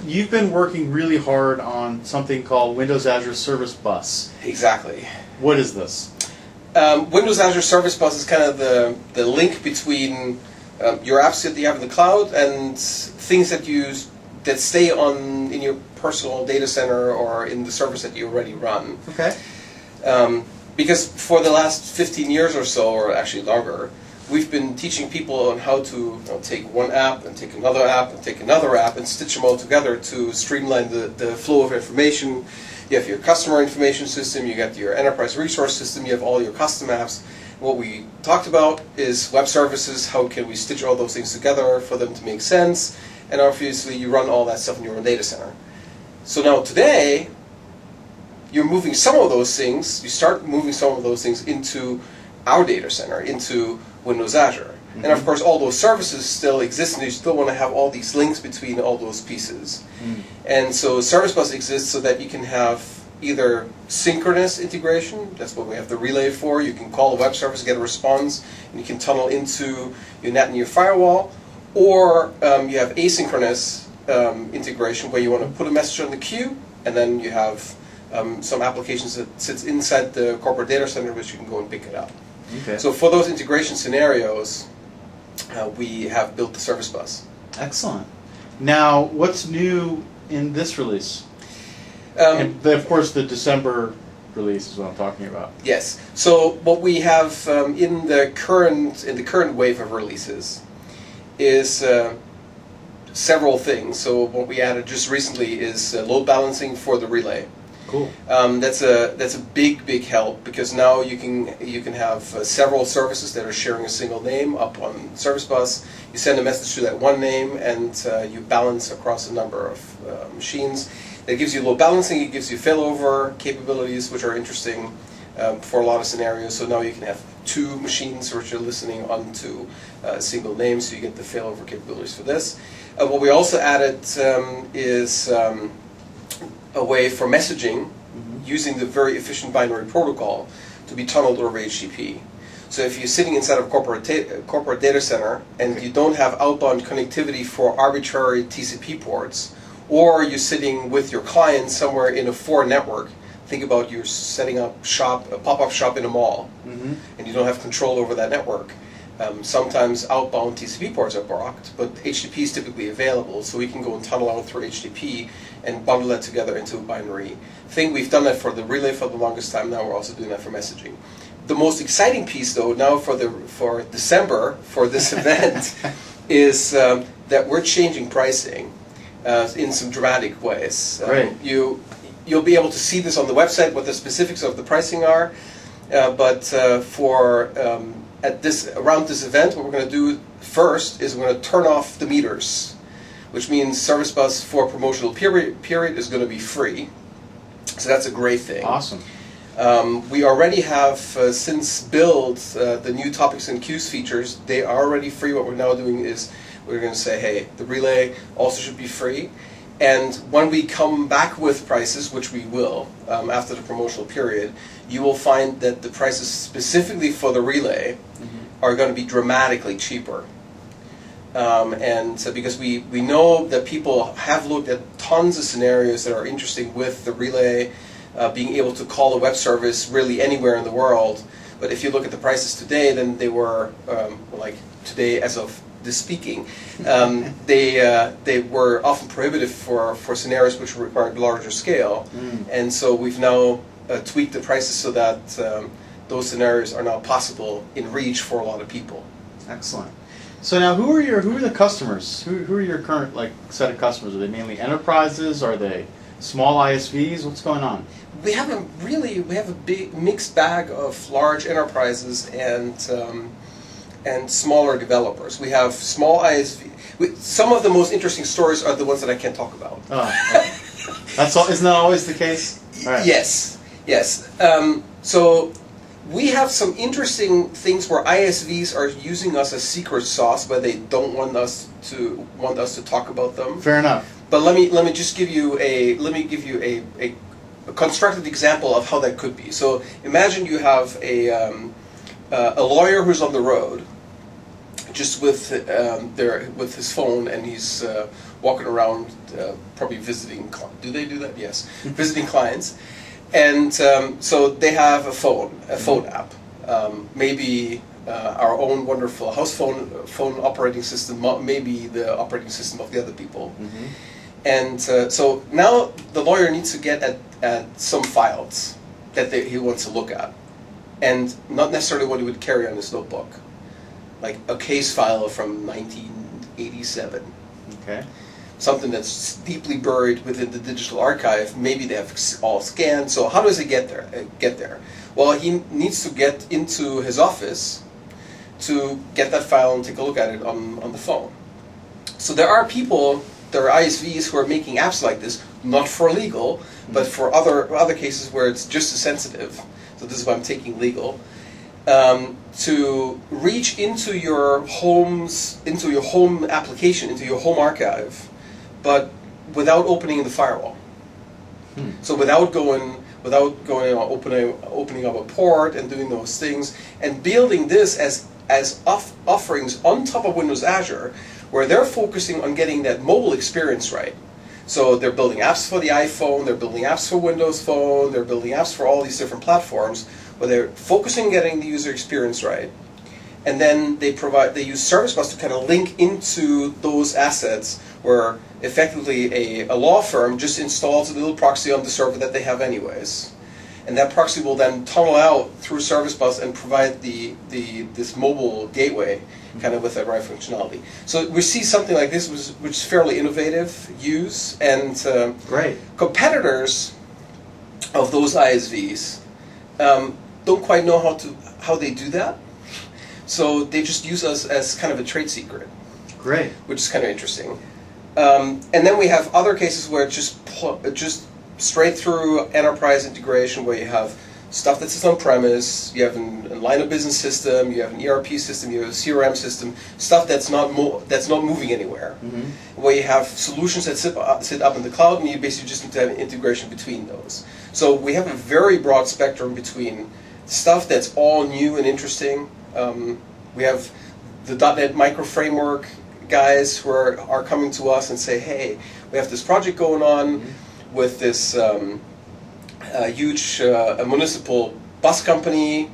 you've been working really hard on something called Windows Azure Service Bus. Exactly. What is this? Windows Azure Service Bus is kind of the link between your apps that you have in the cloud and things that stay in your personal data center or in the service that you already run. Okay. Because for the last 15 years or so, or actually longer, we've been teaching people on how to take one app and take another app and take another app and stitch them all together to streamline the flow of information. You have your customer information system, you got your enterprise resource system, you have all your custom apps. What we talked about is web services, how can we stitch all those things together for them to make sense, and obviously you run all that stuff in your own data center. So now today, you're moving some of those things, you start moving some of those things into our data center, into Windows Azure. Mm-hmm. And of course all those services still exist and you still want to have all these links between all those pieces. Mm. And so Service Bus exists so that you can have either synchronous integration, that's what we have the relay for, you can call a web service, get a response, and you can tunnel into your net and your firewall, or you have asynchronous integration where you want to put a message on the queue and then you have some applications that sits inside the corporate data center which you can go and pick it up. Okay. So for those integration scenarios, we have built the Service Bus. Excellent. Now, what's new in this release? And of course, the December release is what I'm talking about. Yes. So what we have in the current wave of releases is several things. So what we added just recently is load balancing for the relay. Cool. That's a big help because now you can have several services that are sharing a single name up on Service Bus. You send a message to that one name and you balance across a number of machines. That gives you load balancing. It gives you failover capabilities, which are interesting for a lot of scenarios. So now you can have two machines which are listening onto a single name, so you get the failover capabilities for this. What we also added is a way for messaging using the very efficient binary protocol to be tunneled over HTTP. So if you're sitting inside of a corporate data center and you don't have outbound connectivity for arbitrary TCP ports, or you're sitting with your client somewhere in a foreign network, think about you're setting up a pop-up shop in a mall, and you don't have control over that network. Sometimes outbound TCP ports are blocked, but HTTP is typically available, so we can go and tunnel out through HTTP and bundle that together into a binary thing. We've done that for the relay for the longest time. Now we're also doing that for messaging. The most exciting piece, though, now for December for this event is that we're changing pricing in some dramatic ways. Right. You'll be able to see this on the website what the specifics of the pricing are, but around this event, what we're going to do first is we're going to turn off the meters, which means Service Bus for promotional period is going to be free. So that's a great thing. Awesome. We already have, since build, the new topics and queues features. They are already free. What we're now doing is we're going to say, hey, the relay also should be free. And when we come back with prices, which we will after the promotional period, you will find that the prices specifically for the relay are going to be dramatically cheaper. And so because we know that people have looked at tons of scenarios that are interesting with the relay, being able to call a web service really anywhere in the world. But if you look at the prices today, then they were, like today as of this speaking, they were often prohibitive for scenarios which required larger scale. And so we've now tweaked the prices so that those scenarios are now possible in reach for a lot of people. Excellent. So now, who are the customers? Who are your current set of customers? Are they mainly enterprises? Are they small ISVs? What's going on? We have a big mixed bag of large enterprises and smaller developers. We have small ISV. Some of the most interesting stories are the ones that I can't talk about. That's all. Isn't that always the case? Right. Yes. So we have some interesting things where ISVs are using us as secret sauce, but they don't want us to talk about them. Fair enough. But let me just give you a constructed example of how that could be. So imagine you have a lawyer who's on the road, just with with his phone, and he's walking around, probably visiting. Do they do that? Yes, visiting clients, and so they have a phone app, maybe our own wonderful house phone operating system, maybe the operating system of the other people, and so now the lawyer needs to get at some files that he wants to look at, and not necessarily what he would carry on his notebook. Like a case file from 1987. Okay. Something that's deeply buried within the digital archive. Maybe they have all scanned. So how does he get there? Well, he needs to get into his office to get that file and take a look at it on the phone. So there are people, there are ISVs who are making apps like this, not for legal, but for other cases where it's just as sensitive. So this is why I'm taking legal. To reach into your home application, into your home archive, but without opening the firewall. So without opening up a port and doing those things, and building this as offerings on top of Windows Azure, where they're focusing on getting that mobile experience right. So they're building apps for the iPhone, they're building apps for Windows Phone, they're building apps for all these different platforms, where they're focusing on getting the user experience right. And then they use Service Bus to kind of link into those assets, where effectively a law firm just installs a little proxy on the server that they have anyways. And that proxy will then tunnel out through Service Bus and provide this mobile gateway kind of with that right functionality. So we see something like this, which is fairly innovative use, and Great. Competitors of those ISVs don't quite know how they do that. So they just use us as kind of a trade secret. Great. Which is kind of interesting. And then we have other cases where it's just straight through enterprise integration, where you have stuff that sits on premise, you have a line of business system, you have an ERP system, you have a CRM system, stuff that's not moving anywhere. Where you have solutions that sit up in the cloud, and you basically just need to have an integration between those. So we have a very broad spectrum between stuff that's all new and interesting. We have the .NET micro framework guys who are coming to us and say, hey, we have this project going on with this huge municipal bus company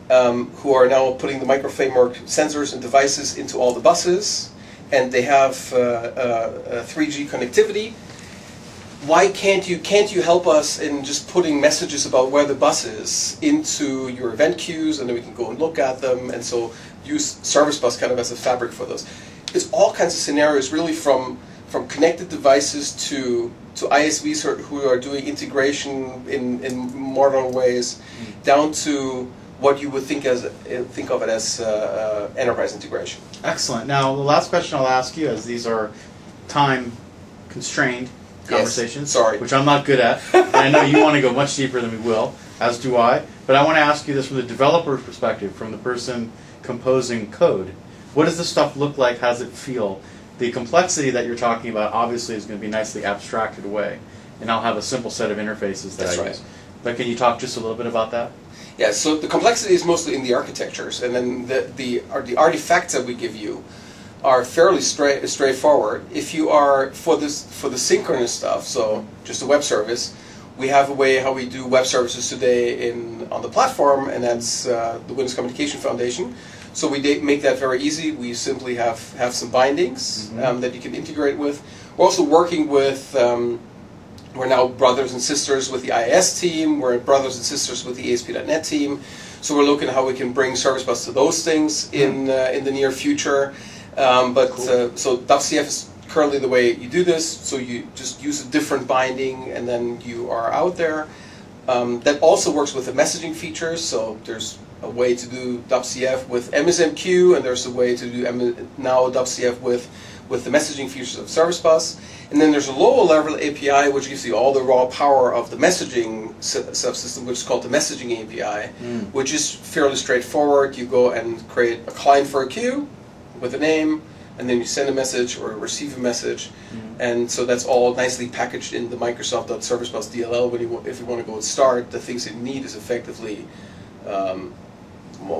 who are now putting the micro framework sensors and devices into all the buses, and they have 3G connectivity. Why can't you help us in just putting messages about where the bus is into your event queues, and then we can go and look at them, and so use Service Bus kind of as a fabric for those. It's all kinds of scenarios, really, from connected devices to ISVs who are doing integration in modern ways, down to what you would think of it as enterprise integration. Excellent. Now, the last question I'll ask you, as these are time constrained conversations, sorry, which I'm not good at, and I know you want to go much deeper than we will, as do I, but I want to ask you this from the developer perspective, from the person composing code. What does this stuff look like? How does it feel? The complexity that you're talking about obviously is going to be nicely abstracted away, and I'll have a simple set of interfaces that I use. But can you talk just a little bit about that? Yeah, so the complexity is mostly in the architectures, and then the artifacts that we give you are fairly straightforward. If you are for the synchronous stuff, so just a web service, we have a way how we do web services today on the platform, and that's the Windows Communication Foundation. So we make that very easy. We simply have some bindings that you can integrate with. We're also working with, we're now brothers and sisters with the IIS team. We're brothers and sisters with the ASP.NET team. So we're looking at how we can bring Service Bus to those things in the near future. So .cf is currently the way you do this. So you just use a different binding, and then you are out there. That also works with the messaging features. So there's a way to do .cf with MSMQ, and there's a way to do now .cf with the messaging features of Service Bus. And then there's a lower level API which gives you all the raw power of the messaging subsystem, which is called the messaging API, which is fairly straightforward. You go and create a client for a queue with a name, and then you send a message or receive a message, and so that's all nicely packaged in the Microsoft.ServiceBus DLL. If you want to go and start, the things that you need is effectively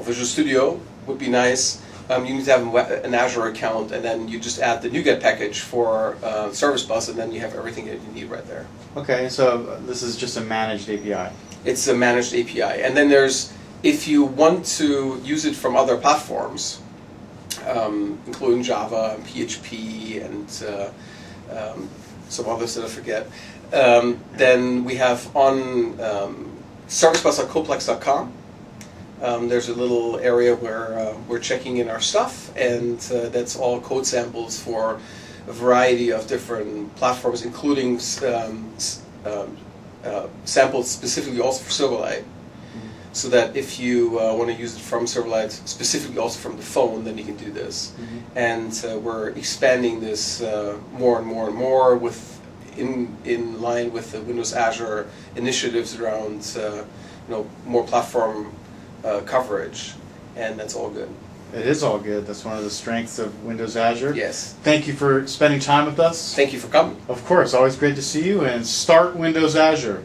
Visual Studio would be nice, You need to have an Azure account, and then you just add the NuGet package for Service Bus, and then you have everything that you need right there. Okay, so this is just a managed API. It's a managed API. And then there's, if you want to use it from other platforms, including Java and PHP and some others that I forget, then we have on servicebus.coplex.com. There's a little area where we're checking in our stuff, and that's all code samples for a variety of different platforms, including samples specifically also for Silverlight, so that if you want to use it from Silverlight, specifically also from the phone, then you can do this. And we're expanding this more and more and more in line with the Windows Azure initiatives around more platform coverage, and that's all good. It is all good. That's one of the strengths of Windows Azure. Yes. Thank you for spending time with us. Thank you for coming. Of course, always great to see you, and start Windows Azure.